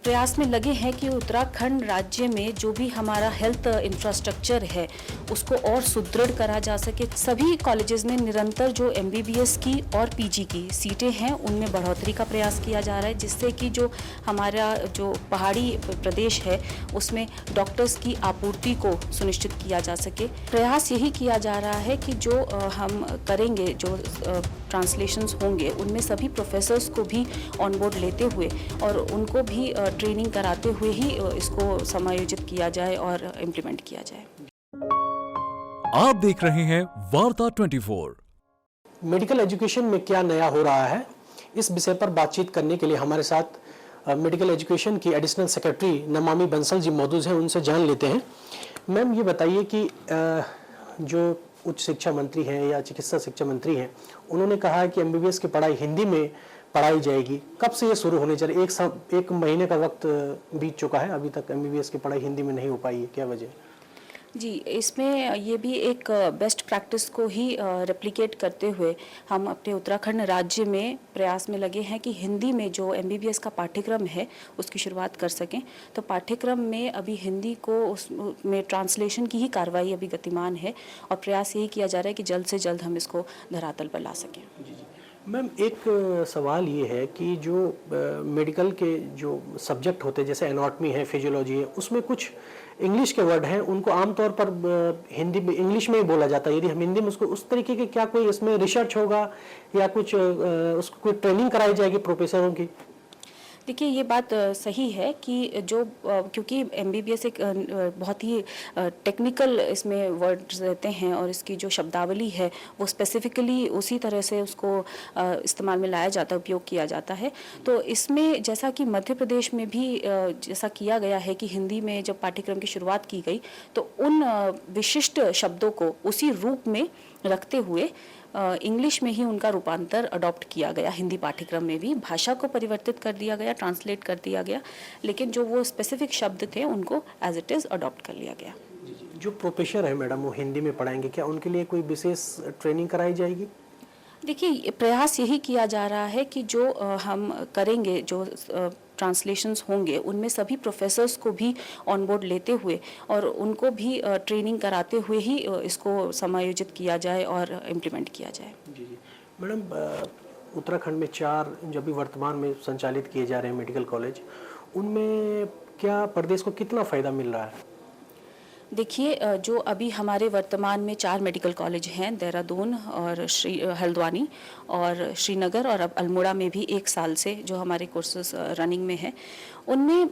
प्रयास में लगे हैं कि उत्तराखंड राज्य में जो भी हमारा हेल्थ इंफ्रास्ट्रक्चर है उसको और सुदृढ़ करा जा सके। सभी कॉलेजेस में निरंतर जो एमबीबीएस की और पीजी की सीटें हैं उनमें बढ़ोतरी का प्रयास किया जा रहा है, जिससे कि जो हमारा जो पहाड़ी प्रदेश है उसमें डॉक्टर्स की आपूर्ति को सुनिश्चित किया जा सके। प्रयास यही किया जा रहा है कि जो हम करेंगे, जो ट्रांसलेशंस होंगे उनमें सभी प्रोफेसर्स को भी ऑन बोर्ड लेते हुए और उनको भी ट्रेनिंग कराते हुए ही इसको समायोजित किया जाए और इम्प्लीमेंट किया जाए। आप देख रहे हैं वार्ता 24। मेडिकल एजुकेशन में क्या नया हो रहा है, इस विषय पर बातचीत करने के लिए हमारे साथ मेडिकल एजुकेशन की एडिशनल सेक्रेटरी नमामि बंसल जी मौजूद हैं। उनसे जान लेते हैं। मैम, ये बताइए कि जो उच्च शिक्षा मंत्री हैं या चिकित्सा शिक्षा मंत्री हैं, उन्होंने कहा है कि एमबीबीएस की पढ़ाई हिंदी में पढ़ाई जाएगी। कब से ये शुरू होने चाहिए? एक महीने का वक्त बीत चुका है, अभी तक एमबीबीएस की पढ़ाई हिंदी में नहीं हो पाई है, क्या वजह? जी, इसमें ये भी एक बेस्ट प्रैक्टिस को ही रेप्लिकेट करते हुए हम अपने उत्तराखंड राज्य में प्रयास में लगे हैं कि हिंदी में जो एमबीबीएस का पाठ्यक्रम है उसकी शुरुआत कर सकें। तो पाठ्यक्रम में अभी हिंदी को उसमें ट्रांसलेशन की ही कार्रवाई अभी गतिमान है और प्रयास यही किया जा रहा है कि जल्द से जल्द हम इसको धरातल पर ला सकें। मैम, एक सवाल ये है कि जो मेडिकल के जो सब्जेक्ट होते हैं, जैसे एनाटॉमी है, फिजियोलॉजी है, उसमें कुछ इंग्लिश के वर्ड हैं, उनको आमतौर पर हिंदी में इंग्लिश में ही बोला जाता है। यदि हम हिंदी में उसको उस तरीके के, क्या कोई इसमें रिसर्च होगा या कुछ उसको कोई ट्रेनिंग कराई जाएगी प्रोफेसरों की? देखिए, ये बात सही है कि जो क्योंकि एमबीबीएस एक बहुत ही टेक्निकल इसमें वर्ड्स रहते हैं और इसकी जो शब्दावली है वो स्पेसिफिकली उसी तरह से उसको इस्तेमाल में लाया जाता है, उपयोग किया जाता है। तो इसमें जैसा कि मध्य प्रदेश में भी जैसा किया गया है कि हिंदी में जब पाठ्यक्रम की शुरुआत की गई तो उन विशिष्ट शब्दों को उसी रूप में रखते हुए इंग्लिश में ही उनका रूपांतर अडॉप्ट किया गया। हिंदी पाठ्यक्रम में भी भाषा को परिवर्तित कर दिया गया, ट्रांसलेट कर दिया गया, लेकिन जो वो स्पेसिफिक शब्द थे उनको एज इट इज़ अडॉप्ट कर लिया गया। जो प्रोफेसर है मैडम, वो हिंदी में पढ़ाएंगे, क्या उनके लिए कोई विशेष ट्रेनिंग कराई जाएगी? देखिए, प्रयास यही किया जा रहा है कि जो हम करेंगे, जो ट्रांसलेशंस होंगे उनमें सभी प्रोफेसर्स को भी ऑन बोर्ड लेते हुए और उनको भी ट्रेनिंग कराते हुए ही इसको समायोजित किया जाए और इम्प्लीमेंट किया जाए। जी। मैडम, उत्तराखंड में 4 जो अभी वर्तमान में संचालित किए जा रहे हैं मेडिकल कॉलेज, उनमें क्या प्रदेश को कितना फ़ायदा मिल रहा है? देखिए, जो अभी हमारे वर्तमान में 4 मेडिकल कॉलेज हैं, देहरादून और हल्द्वानी और श्रीनगर और अब अल्मोड़ा में भी 1 साल से जो हमारे कोर्सेज रनिंग में हैं, उनमें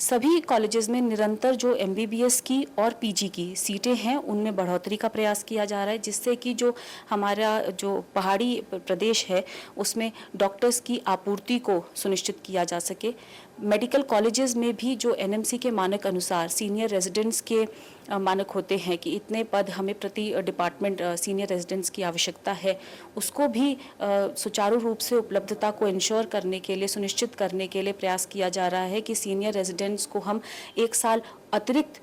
सभी कॉलेजेस में निरंतर जो एमबीबीएस की और पीजी की सीटें हैं उनमें बढ़ोतरी का प्रयास किया जा रहा है, जिससे कि जो हमारा जो पहाड़ी प्रदेश है उसमें डॉक्टर्स की आपूर्ति को सुनिश्चित किया जा सके। मेडिकल कॉलेजेस में भी जो एनएमसी के मानक अनुसार सीनियर रेजिडेंट्स के मानक होते हैं कि इतने पद हमें प्रति डिपार्टमेंट सीनियर रेजिडेंट्स की आवश्यकता है, उसको भी सुचारू रूप से उपलब्धता को इंश्योर करने के लिए, सुनिश्चित करने के लिए प्रयास किया जा रहा है कि सीनियर रेजिडेंट्स को हम 1 साल अतिरिक्त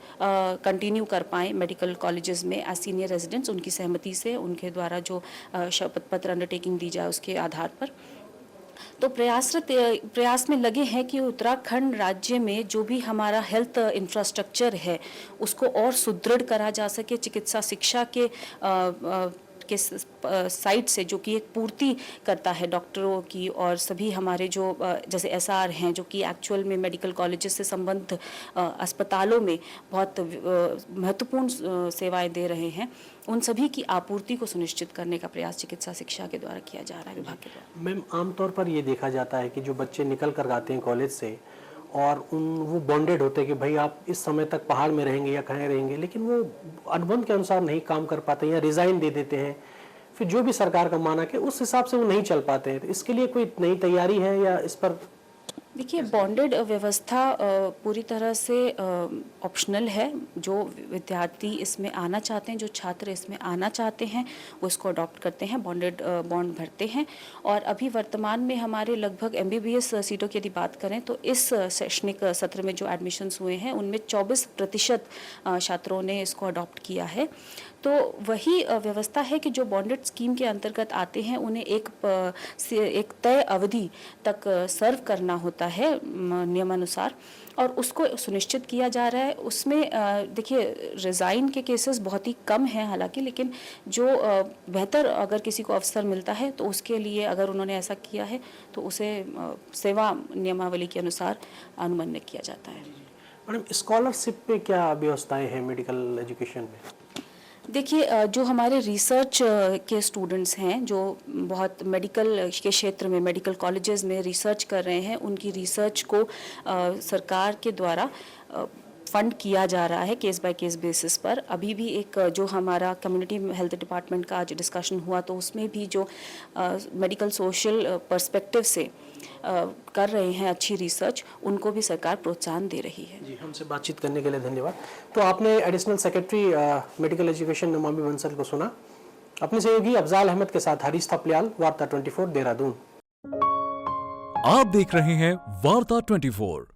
कंटिन्यू कर पाएँ मेडिकल कॉलेजेस में एज सीनियर रेजिडेंट्स, उनकी सहमति से, उनके द्वारा जो शपथ पत्र अंडरटेकिंग दी जाए उसके आधार पर। तो प्रयास में लगे हैं कि उत्तराखंड राज्य में जो भी हमारा हेल्थ इंफ्रास्ट्रक्चर है उसको और सुदृढ़ करा जा सके। चिकित्सा शिक्षा के साइड से, जो कि एक पूर्ति करता है डॉक्टरों की और सभी हमारे जो जैसे एसआर हैं जो कि एक्चुअल में मेडिकल कॉलेजेस से संबद्ध अस्पतालों में बहुत महत्वपूर्ण सेवाएं दे रहे हैं, उन सभी की आपूर्ति को सुनिश्चित करने का प्रयास चिकित्सा शिक्षा के द्वारा किया जा रहा है, विभाग के द्वारा। मैम, आमतौर पर ये देखा जाता है कि जो बच्चे निकल कर आते हैं कॉलेज से और वो बॉन्डेड होते हैं कि भाई आप इस समय तक पहाड़ में रहेंगे या कहीं रहेंगे, लेकिन वो अनुबंध के अनुसार नहीं काम कर पाते या रिजाइन दे देते हैं, फिर जो भी सरकार का मानक है उस हिसाब से वो नहीं चल पाते हैं। तो इसके लिए कोई नई तैयारी है या इस पर? देखिए, बॉन्डेड व्यवस्था पूरी तरह से ऑप्शनल है। जो विद्यार्थी इसमें आना चाहते हैं, जो छात्र इसमें आना चाहते हैं, वो इसको अडॉप्ट करते हैं, बॉन्डेड बॉन्ड भरते हैं। और अभी वर्तमान में हमारे लगभग एमबीबीएस सीटों की यदि बात करें तो इस शैक्षणिक सत्र में जो एडमिशन्स हुए हैं उनमें 24% छात्रों ने इसको अडॉप्ट किया है। तो वही व्यवस्था है कि जो बॉन्डेड स्कीम के अंतर्गत आते हैं उन्हें एक तय अवधि तक सर्व करना होता है नियमानुसार, और उसको सुनिश्चित किया जा रहा है। उसमें देखिए रिज़ाइन के केसेस बहुत ही कम हैं हालांकि, लेकिन जो बेहतर अगर किसी को अवसर मिलता है तो उसके लिए अगर उन्होंने ऐसा किया है तो उसे सेवा नियमावली के अनुसार अनुमन्य किया जाता है। मैडम, स्कॉलरशिप पे क्या व्यवस्थाएं हैं मेडिकल एजुकेशन में? देखिए जो हमारे रिसर्च के स्टूडेंट्स हैं जो बहुत मेडिकल के क्षेत्र में मेडिकल कॉलेजेस में रिसर्च कर रहे हैं, उनकी रिसर्च को सरकार के द्वारा फंड किया जा रहा है केस बाय केस बेसिस पर। अभी भी एक जो हमारा कम्युनिटी हेल्थ डिपार्टमेंट का आज डिस्कशन हुआ तो उसमें भी जो मेडिकल सोशल पर्सपेक्टिव से कर रहे हैं अच्छी रिसर्च, उनको भी सरकार प्रोत्साहन दे रही है। जी, हमसे बातचीत करने के लिए धन्यवाद। तो आपने additional secretary medical education Namami Bansal को सुना। अपने सहयोगी अफजाल अहमद के साथ हरीश थपलियाल, वार्ता 24 देहरादून। आप देख रहे हैं वार्ता 24।